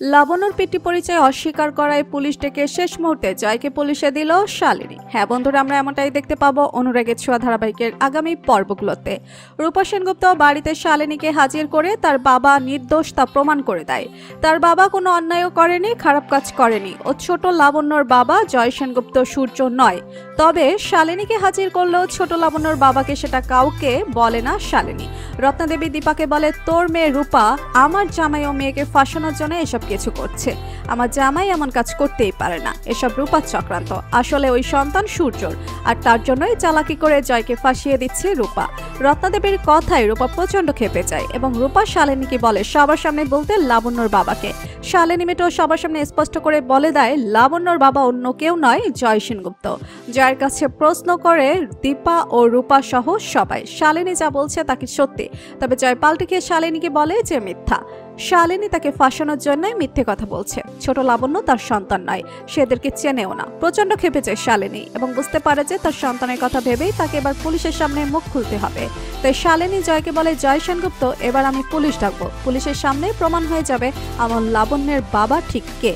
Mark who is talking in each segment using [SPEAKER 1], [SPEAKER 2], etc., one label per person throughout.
[SPEAKER 1] লাবণ্যর পিতৃ পরিচয় অস্বীকার করায় পুলিশ ডেকে শেষ মুহূর্তে জয়কে পুলিশে দিল শালিনী। হ্যাঁ বন্ধুরা, আমরা এমনটাই দেখতে পাবো অনুরাগের ছোঁয়া ধারাবাহিকের আগামী পর্বগুলোতে। রূপা সেনগুপ্ত বাড়িতে শালিনীকে হাজির করে তার বাবা নির্দোষ তা প্রমাণ করে দেয়। তার বাবা কোনো অন্যায়ও করেনি, খারাপ কাজ করেনি। ও ছোট লাবণ্যর বাবা জয় সেনগুপ্ত সূর্য নয়। তবে শালিনীকে হাজির করলেও ছোট লাবণ্যর বাবাকে সেটা কাউকে বলে না শালিনী। রত্নাদেবী দীপাকে বলে, তোর মেয়ে রূপা আমার জামাই ও মেয়েকে ফাঁসানোর জন্য এসব কিছু করছে। আমার জামাই এমন কাজ করতেই পারে না, এসব রূপার চক্রান্ত। আসলে ওই সন্তান সূর্যর, আর তার জন্যই চালাকি করে জয়কে ফাঁসিয়ে দিচ্ছে রূপা। রত্নাদেবীর কথায় রূপা প্রচন্ড ক্ষেপে যায় এবং রূপা শালিনীকে বলে সবার সামনে বলতে লাবণ্যর বাবাকে। শালিনী মেয়েটাও সবার সামনে স্পষ্ট করে বলে দেয় লাবণ্যর বাবা অন্য কেউ নয়, জয় সেনগুপ্ত। জয়ের কাছে প্রশ্ন করে দীপা ও রূপা সহ সবাই। শালিনী যা বলছে তা কি সত্যি? তবে জয় পাল্টে গিয়ে শালিনীকে বলে যে মিথ্যা। শালিনী তাকে ফাঁসানোর জন্যই মিথ্যে কথা বলছে। ছোট লাবণ্য তার সন্তান নয়, সে এদেরকে চেনেও না। প্রচন্ড ক্ষেপে যায় শালিনী এবং বুঝতে পারে যে তার সন্তানের কথা ভেবেই তাকে এবার পুলিশের সামনে মুখ খুলতে হবে। তাই শালিনী জয়কে বলে, জয় সেনগুপ্ত, এবার আমি পুলিশ ডাকবো। পুলিশের সামনে প্রমাণ হয়ে যাবে আমার লাবণ্যের বাবা ঠিক কে।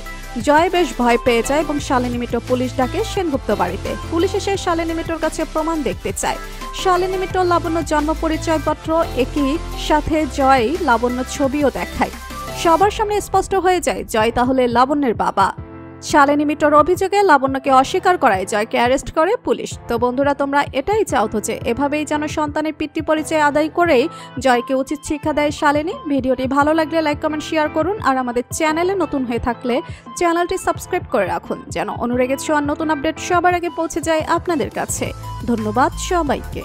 [SPEAKER 1] জয় বেশ ভয় পেয়ে যায় এবং শালিনী মিত্র পুলিশ ডাকে সেনগুপ্ত বাড়িতে। পুলিশ এসে শালিনী মিত্রর কাছে প্রমাণ দেখতে চায়। শালিনী মিত্র লাবণ্য জন্ম পরিচয়পত্র, একই সাথে জয় লাবণ্য ছবিও দেখায়। সবার সামনে স্পষ্ট হয়ে যায় জয় তাহলে লাবণ্যের বাবা। শালিনী মিত্রর অভিযোগে লাবণ্যকে অস্বীকার করায় জয়কে অ্যারেস্ট করে পুলিশ। তো বন্ধুরা, তোমরা এটাই চাও তো যে এভাবেই যেন সন্তানের পিতৃ পরিচয় আদায় করেই জয়কে উচিত শিক্ষা দেয় শালিনী। ভিডিওটি ভালো লাগলে লাইক কমেন্ট শেয়ার করুন, আর আমাদের চ্যানেলে নতুন হয়ে থাকলে চ্যানেলটি সাবস্ক্রাইব করে রাখুন যেন অনুরাগের ছোঁয়ার নতুন আপডেট সবার আগে পৌঁছে যায় আপনাদের কাছে। ধন্যবাদ সবাইকে।